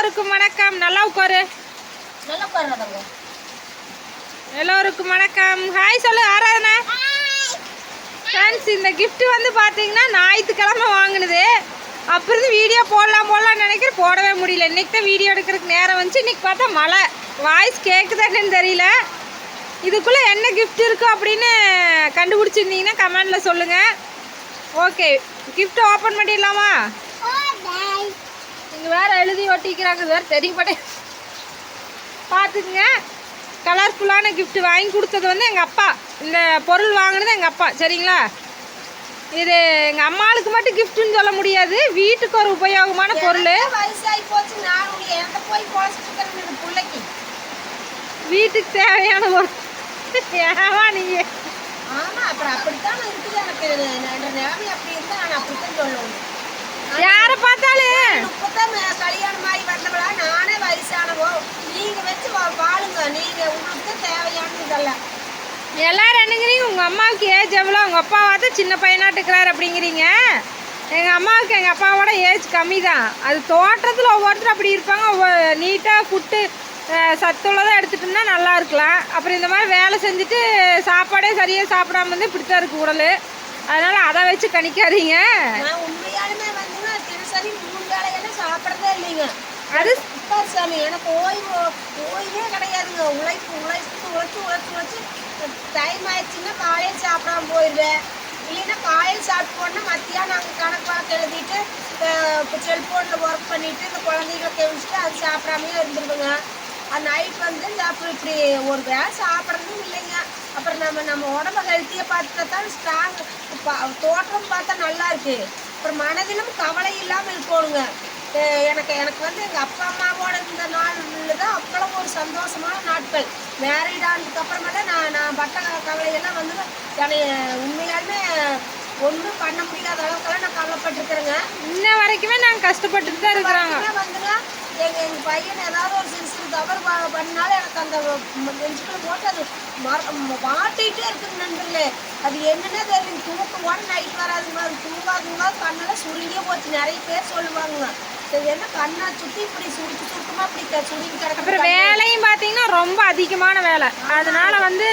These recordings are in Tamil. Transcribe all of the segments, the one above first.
எல்லோருக்கும் வணக்கம். நல்லா உட்காரு. எல்லோருக்கும் வணக்கம். ஹாய் சொல்லு ஆராதனா. ஃப்ரெண்ட்ஸ், இந்த கிஃப்ட் வந்து பார்த்தீங்கன்னா ஞாயிற்றுக்கிழமை வாங்கினது. அப்புறம் வீடியோ போடலாம்னு நினைக்கிறேன், போடவே முடியல. இன்றைக்கி தான் வீடியோ எடுக்கிறதுக்கு நேரம் வந்துச்சு. இன்றைக்கி பார்த்தா மழை. வாய்ஸ் கேட்குதான்னு தெரியல. இதுக்குள்ளே என்ன கிஃப்ட் இருக்கும் அப்படின்னு கண்டுபிடிச்சிருந்தீங்கன்னா கமெண்டில் சொல்லுங்கள். ஓகே, கிஃப்ட் ஓப்பன் பண்ணிடலாமா? இங்கே வேறு எழுதி ஒட்டிக்கிறாங்க, வேறு தெரியப்படே. பார்த்துக்குங்க. கலர்ஃபுல்லான கிஃப்ட் வாங்கி கொடுத்தது வந்து எங்கள் அப்பா. இந்த பொருள் வாங்கினது எங்கள் அப்பா, சரிங்களா? இது எங்கள் அம்மாளுக்கு மட்டும் கிஃப்ட்டுன்னு சொல்ல முடியாது, வீட்டுக்கு ஒரு உபயோகமான பொருள். வீட்டுக்கு தேவையான பொருள். ஏவா நீங்கள் யாரை பார்த்தாலும் கல்யாணம் ஆகி வந்தவளா நானே வயசானவோ நீங்க வச்சு வாழுங்க. நீங்க உங்களுக்கு தேவையானது இதெல்லாம். எல்லாரும் என்னங்கிறீங்க, உங்கள் அம்மாவுக்கு ஏஜ் எவ்வளோ? உங்கள் அப்பா பார்த்து சின்ன பையனாட்டுக்கிறார் அப்படிங்கிறீங்க. எங்கள் அம்மாவுக்கு எங்கள் அப்பாவோட ஏஜ் கம்மி தான். அது தோட்டத்தில் ஒவ்வொருத்தரும் அப்படி இருப்பாங்க. நீட்டாக ஃபுட்டு சத்துள்ளதாக எடுத்துட்டோம்னா நல்லா இருக்கலாம். அப்புறம் இந்த மாதிரி வேலை செஞ்சுட்டு சாப்பாடே சரியாக சாப்பிடாம வந்து இப்படித்தான் இருக்கு உடல். அதனால் அதை வச்சு கணிக்காதீங்க. உண்மையாலுமே வந்து தினசரி 3 வேளையெல்லாம் சாப்பிட்றதே இல்லைங்க. அது சாமி எனக்கு ஓய்வே கிடையாதுங்க. உழைச்சு டைம் ஆயிடுச்சுன்னா காலையில் சாப்பிடாம போயிடுவேன். இல்லைன்னா காலையில் சாப்பிட்டு போனால் மத்தியானம் அங்கே கணக்கு பார்த்து எழுதிட்டு இப்போ செல்ஃபோனில் ஒர்க் பண்ணிவிட்டு இந்த குழந்தைகளை கவனிச்சுட்டு அது சாப்பிடாமையே இருந்துருதுங்க. அது நைட் வந்து இப்படி ஒரு வேலை சாப்பிட்றதும் இல்லைங்க. அப்புறம் நம்ம உடம்பு ஹெல்த்தியை பார்த்துட்டா தான் ஸ்ட்ராங். தோற்றம் பார்த்தா நல்லா இருக்குது. அப்புறம் மனதிலும் கவலை இல்லாமல் இருக்கணுங்க. எனக்கு வந்து எங்கள் அப்பா அம்மாவோட இந்த நாளில் தான் அவ்வளோ ஒரு சந்தோஷமான நாட்கள். மேரீட் ஆனதுக்கு அப்புறமா தான் நான் பட்ட கவலையெல்லாம் வந்து என்னை உண்மையாலுமே ஒன்றும் பண்ண முடியாத அளவுக்கெல்லாம் நான் கவலைப்பட்டுருக்குறேங்க. இன்ன வரைக்குமே நாங்கள் கஷ்டப்பட்டுட்டு தான் இருக்கிறாங்க. வந்துங்க எங்கள் பையன் ஏதாவது ஒரு சிறு தவறு பண்ணாலும் எனக்கு அந்த நெஞ்சுக்குள்ள போட்டு அது மாட்டிகிட்டே இருக்குங்க நண்பர்களே. அது என்னென்ன தெரியும், தூக்கம் நைட் வராதுங்க. அது தூங்காதுங்க, கண்ணெல்லாம் சுருங்கியே போச்சு. நிறைய பேர் சொல்லுவாங்க இது என்ன கண்ணை சுற்றி இப்படி சுருக்கமாக இப்படி சுருங்கி கிடக்கு. அப்புறம் வேலையும் பார்த்தீங்கன்னா ரொம்ப அதிகமான வேலை. அதனால வந்து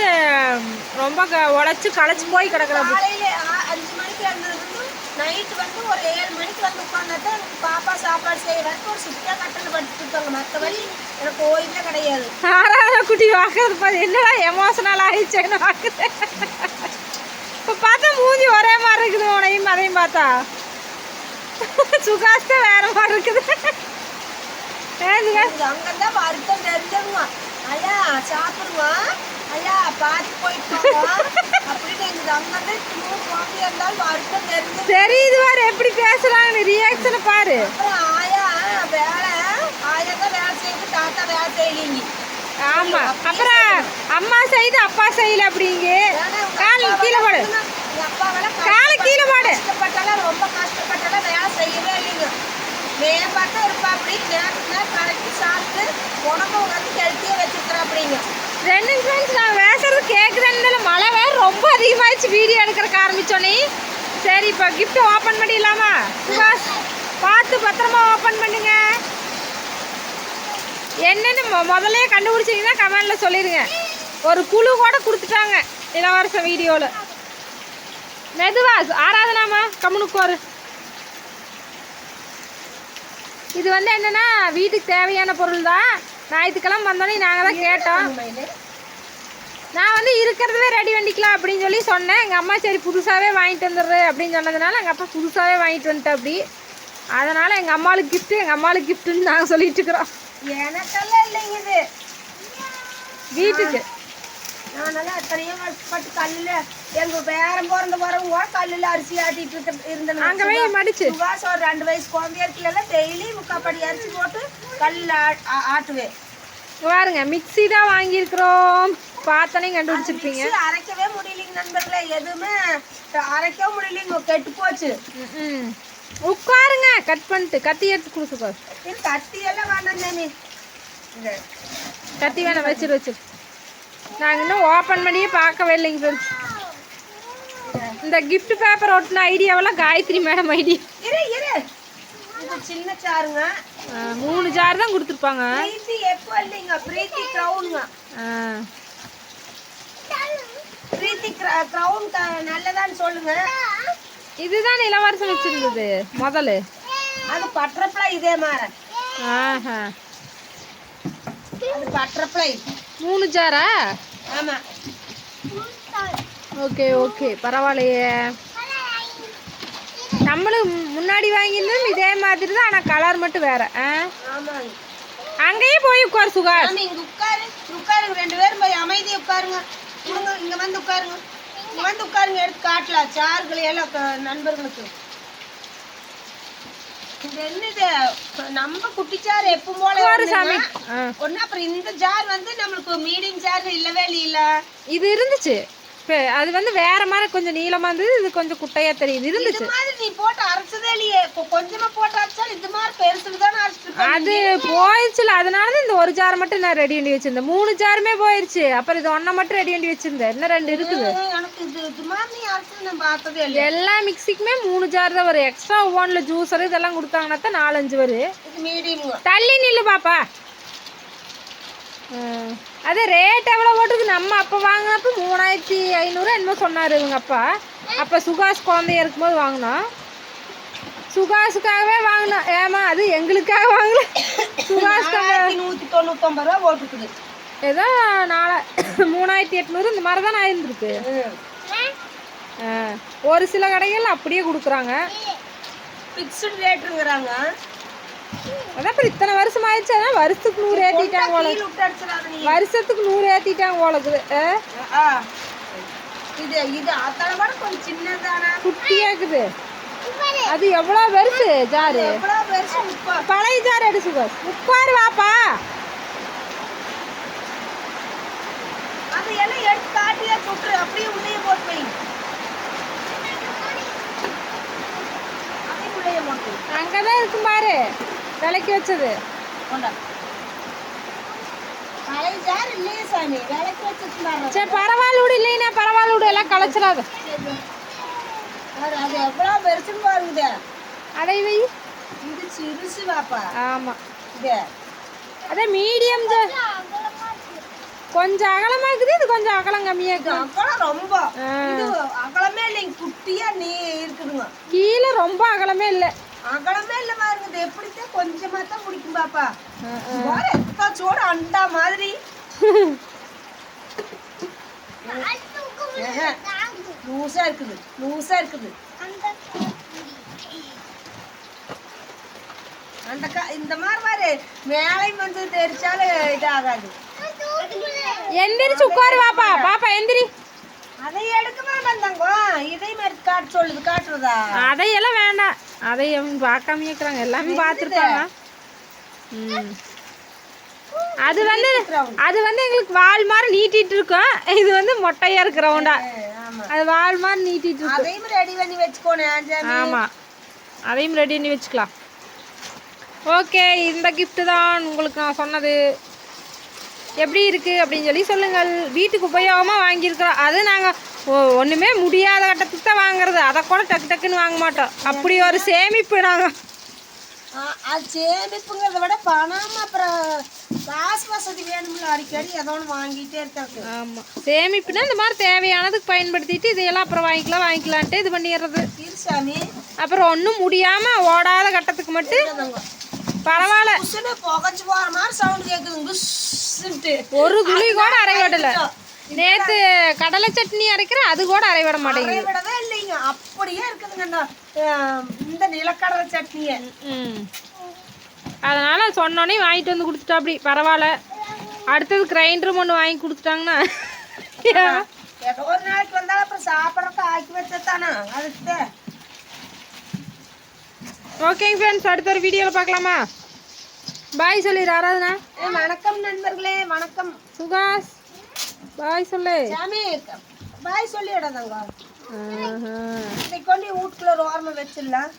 ரொம்ப உழைச்சி களைச்சி போய் கிடக்குற. காலையில் 5 மணிக்கு எழுந்திருந்து நைட்டு வந்து ஒரு 7 மணிக்கு வந்து உட்காந்துட்டு எனக்கு பாப்பா சாப்பாடு செய்யறதுக்கு ஒரு சுத்தியாக கட்டில் படுத்துருக்காங்க. மற்றபடி எனக்கு ஓய்வே கிடையாது. ஆறாவது குட்டி வாக்குறது பார்த்து என்னடா எமோஷனல் ஆகிடுச்சேன்னு வாக்குது. இப்போ பார்த்தா மூஞ்சி ஒரே மாதிரி இருக்குது. உனையும் அதையும் பார்த்தா சுகாஸ்தா வேற மாதிரி இருக்குது. அங்கதான் வருத்தம் தெரிஞ்சுமா ஐயா சாப்பிடுவான் ஐயா பார்த்து போயிட்டு அப்படின்னு எங்களுக்கு அங்கதான் குழந்தையா இருந்தாலும் வருத்தம் தெரிஞ்சு தெரியுது. பாரு எப்படி பேசுறாங்கன்னு, ரியாக்ஷனை பாரு. அப்புறம் ஆயா தான் வேலை செய்யுது, தாத்தா வேலை செய்யலீங்க. ஆமா, அப்புறம் அம்மா செய்து அப்பா செய்யல அப்படிங்க. கால் கீழே போடு, காலை கீழே போடு. கஷ்டப்பட்டாலும் ரொம்ப கஷ்டப்பட்டாலும் வேலை செய்யவே இல்லைங்க. மேம்பாட்டா இருப்பா அப்படி நேரத்துக்கு கரெக்டு சாப்பிட்டு உடம்பு வந்து ஹெல்த்தியாக வச்சுருக்குறேன் அப்படிங்க. ரெண்டு ஃப்ரெண்ட்ஸ், நான் பேசுறது கேட்குறேன்னு மழை வேறு ரொம்ப அதிகமாகிடுச்சு வீடியோ எடுக்கிறக்கு ஆரம்பித்தோன்னே. சரி, இப்போ கிஃப்ட் ஓப்பன் பண்ணிடலாமா? சுபாஷ் பார்த்து பத்திரமா ஓப்பன் பண்ணுங்க. என்னென்னு முதல்ல கண்டுபிடிச்சிங்கன்னா கமெண்டில் சொல்லிடுங்க. ஒரு குழு கூட கொடுத்துட்டாங்க இளவரச வீடியோவில். மெதுவா ஆராதனாமா கம்முனுக்கு ஒரு. இது வந்து என்னென்னா வீட்டுக்கு தேவையான பொருள் தான். ஞாயிற்றுக்கிழமை வந்தோடனே நாங்கள் தான் கேட்டோம். நான் வந்து இருக்கிறதவே ரெடி பண்ணிக்கலாம் அப்படின்னு சொல்லி சொன்னேன். எங்கள் அம்மா சரி புதுசாகவே வாங்கிட்டு வந்துடுற அப்படின்னு சொன்னதுனால எங்கள் அப்பா புதுசாகவே வாங்கிட்டு வந்துட்டேன் அப்படி. அதனால் எங்கள் அம்மாவுக்கு கிஃப்ட்டு, எங்கள் அம்மாவுக்கு கிஃப்ட்டுன்னு நாங்கள் சொல்லிட்டு இருக்கிறோம். எனக்கெல்லாம் இல்லைங்க இது வீட்டுக்கு. நான் நல்லா எத்தனையோ பட்டு கல்லில் எங்கள் பேரம் பிறந்த வரவங்க கல்லில் அரிசி ஆட்டிகிட்டு இருந்தேன். அங்கே போய் மடிச்சு சுபாஷ் ஒரு 2 வயசு குழந்தையெல்லாம் டெய்லி 3/4 படி அரிசி போட்டு கல்லில் ஆட்டுவேன். பாருங்க, மிக்ஸி தான் வாங்கியிருக்கிறோம். பார்த்தோன்னே கண்டுபிடிச்சிருப்பீங்க. அரைக்கவே முடியலைங்க நண்பர்களே, எதுவுமே அரைக்கவே முடியலைங்க, கெட்டு போச்சு. உட்காருங்க, கட் பண்ணிட்டு கத்தி எடுத்து கொடுக்க. கத்தி எல்லாம் வேண்டாம், கத்தி வேணாம், வச்சிரு. நாங்கள் இன்னும் ஓப்பன் பண்ணியே பார்க்கவே இல்லைங்க ஃப்ரெண்ட்ஸ். இந்த கிஃப்ட் பேப்பர் ஒட்டின ஐடியாவெல்லாம் காயத்ரி மேடம் ஐடியா. சின்ன சாருங்க. 3 ஜார் தான் கொடுத்துருப்பாங்க. பிரீத்தி எப்போ இல்லைங்க, பிரீத்தி க்ரௌனுங்க. பிரீத்தி க்ரௌன் நல்லதான்னு சொல்லுங்க. இதுதான் இளவரசன் வச்சிருந்தது முதல்ல. அது பட்டர்ஃப்ளை இதே மாதிரி. ஆஹா, அது பட்டர்ஃப்ளை 3 ஜாரா? ஆமா. ஓகே ஓகே, பரவாயில்லையே. நம்மளும் முன்னாடி வாங்கியிருந்தோம் இதே மாதிரி தான், ஆனால் கலர் மட்டும் வேற. ஆமாங்க. அங்கேயே போய் உட்கார் சுகாஸ். ஆமா, இங்க உட்காருங்க 2 பேரும் போய் அமைதியா உட்காருங்க. இங்க வந்து உட்காருங்க, இங்க வந்து உட்காருங்க. எடுத்து காட்டலாம் சாறுகளை எல்லாம் நண்பர்களுக்கு. இது என்னது, நம்ம குட்டி ஜார் எப்பவும் போல சாமி. ஒண்ணு. அப்புறம் இந்த ஜார் வந்து நம்மளுக்கு மீடியம் ஜார் இல்லவே இல்ல. இது இருந்துச்சு, அது வந்து வேற மாதிரி கொஞ்சம் நீளமா இருந்தது, இது கொஞ்சம் குட்டையா தெரியுது. இருந்துச்சு. இது மாதிரி நீ போட்டு அரைச்சதே இல்லையே. கொஞ்சமா போட்டு அரைச்சாலும் இது மாதிரி பெருசுல தான் அரைச்சிட்டு. அது போயிடுச்சுல, அதனாலதான் இந்த 1 ஜார் மட்டும் நான் ரெடி பண்ணி வச்சிருந்தேன். 3 ஜாருமே போயிருச்சு. அப்புறம் இது 1 மட்டும் ரெடி பண்ணி வச்சிருந்தேன். இன்னும் 2 இருக்குது. எனக்கு இது மாதிரி நீ அரைச்சது நான் பார்த்ததே இல்லை. எல்லா மிக்சிக்குமே 3 ஜார் தான் வரும். எக்ஸ்ட்ரா ஒவ்வொன்றில் ஜூஸர் இதெல்லாம் கொடுத்தாங்கன்னா தான் 4-5 வரும். இது மீடியம். தள்ளி நில்லு பாப்பா. அது ரேட் எவ்வளோ போட்டுருக்கு. நம்ம அப்போ வாங்கினப்போ 3500 என்னமோ சொன்னார் இவங்க அப்பா. அப்போ சுகாஸ் குழந்தைய இருக்கும்போது வாங்கினோம். சுகாஸுக்காகவே வாங்கினோம். ஏமா அது எங்களுக்காக வாங்கல, சுகாஸுக்காக. 199 ரூபா போட்டுருக்குது. ஏதோ 3800 இந்த மாதிரி தான் ஆயிருந்துருக்கு. ஒரு சில கடைகள் அப்படியே கொடுக்குறாங்க, ஃபிக்ஸ்டு ரேட்டுங்கிறாங்க. அதான் அப்புறம் இத்தனை வருஷம் ஆயிடுச்சு. அதான் வருஷத்துக்கு 100 ஏற்றிட்டாங்க போல. வருஷத்துக்கு 100 ஏற்றிட்டாங்க போலக்குது. இது இது அத்தனை கூட கொஞ்சம் சின்னதானா குட்டியா இருக்குது. அது எவ்வளோ பெருசு ஜாரு. பழைய ஜார் எடு சுகர். உட்காரு வாப்பா. அது எல்லாம் எடுத்து காட்டியா சுற்று அப்படியே உள்ளே போட்டு வை. அப்படியே உள்ளே போட்டு அங்கதான் இருக்கும் பாரு விலைக்கு வச்சது. பழைய ஜார் இல்லையே சாமி, விலைக்கு வச்சிருந்தாங்க. சரி பரவாயில்ல விடு, இல்லைன்னா பரவாயில்ல விடு, எல்லாம் களைச்சிடாது. அது எவ்வளோ பெருசுன்னு பாருங்க. அடை வை. இது சிறுசு வாப்பா. ஆமா, இது அதே மீடியம் ஜார். கொஞ்சம் அகலமா இருக்குது, இது கொஞ்சம் அகலம் கம்மியா இருக்குது. அகலம் ரொம்ப. இது அகலமே இல்லைங்க, குட்டியா நீ இருக்குதுங்க. கீழே ரொம்ப அகலமே இல்லை. அகலமே இல்ல பாருங்க. எப்படித்தான் கொஞ்சமா தான் பிடிக்கும் பாப்பா. சோட அண்டா மாதிரி லூசா இருக்குது, லூசா இருக்குது. அந்த இந்த மாதிரி மேலையும் வந்து தெரிச்சாலும் இது ஆகாது. எந்திரிச்சு உட்காரு பாப்பா. பாப்பா எந்திரி. அதை எடுக்க வேண்டாம் தங்க. இதையும் எடுத்து காட்ட சொல்லுது. காட்டுறதா? அதையெல்லாம் வேண்டாம். அதை பார்க்காம இருக்கிறாங்க, எல்லாமே பார்த்துருக்காங்க. அது வந்து எங்களுக்கு வால் மாதிரி நீட்டிட்டு இருக்கோம். இது வந்து மொட்டையா இருக்கு ரவுண்டா. அது வால் மாதிரி நீட்டிட்டு இருக்கு. அதையும் ரெடி பண்ணி வச்சுக்கோணும். ஆமா, அதையும் ரெடி பண்ணி வச்சுக்கலாம். ஓகே, இந்த கிஃப்ட் தான் உங்களுக்கு நான் சொன்னது. எப்படி இருக்குது அப்படின்னு சொல்லி சொல்லுங்கள். வீட்டுக்கு உபயோகமாக வாங்கியிருக்கிறோம். அது நாங்கள் ஒன்றுமே முடியாத கட்டத்துக்கு தான் வாங்குறது. அதை கூட டக்கு டக்குன்னு வாங்க மாட்டோம். அப்படி ஒரு சேமிப்பு நாங்கள். அது சேமிப்புங்கிறத விட பணம் அப்புறம் காசு வசதி வேணும்ல, அடிக்கடி ஏதோ ஒன்று வாங்கிட்டே இருக்காங்க. ஆமாம், சேமிப்புனா இந்த மாதிரி தேவையானதுக்கு பயன்படுத்திட்டு இதையெல்லாம் அப்புறம் வாங்கிக்கலான்ட்டு இது பண்ணிடுறது. சாமி அப்புறம் ஒன்றும் முடியாமல் ஓடாத கட்டத்துக்கு மட்டும் பரவாயில்ல. புகைச்சு போகிற மாதிரி சவுண்டு கேட்குதுங்க. ஒரு துளி கூட அரைவிடல. நேத்து கடலை சட்னி அரைக்கிறேன், அது கூட அரைவிட மாட்டேங்குது. அரைவிடவே இல்லைங்க, அப்படியே இருக்குதுங்க இந்த நிலக்கடலை சட்னியை. அதனால சொன்னோன்னே வாங்கிட்டு வந்து கொடுத்துட்டா. அப்படி பரவாயில்ல. அடுத்தது கிரைண்டரும் ஒன்று வாங்கி கொடுத்துட்டாங்கன்னா ஏதோ ஒரு நாளைக்கு வந்தாலும் அப்புறம் சாப்பிட்றதுக்கு ஆக்கி வச்சதானா அதுக்கு. ஓகேங்க ஃப்ரெண்ட்ஸ், அடுத்த ஒரு வீடியோவில் பார்க்கலாமா? பாய் சொல்லிடு ஆராதனா. வணக்கம் நண்பர்களே. வணக்கம் சுகாஸ். பாய் சொல்லு சாமி. பாய் சொல்லிவிடாதாங்க. இன்னைக்கு கொண்டு வீட்டுக்குள்ள ஒரு ஓரமாக வச்சிடலாம்.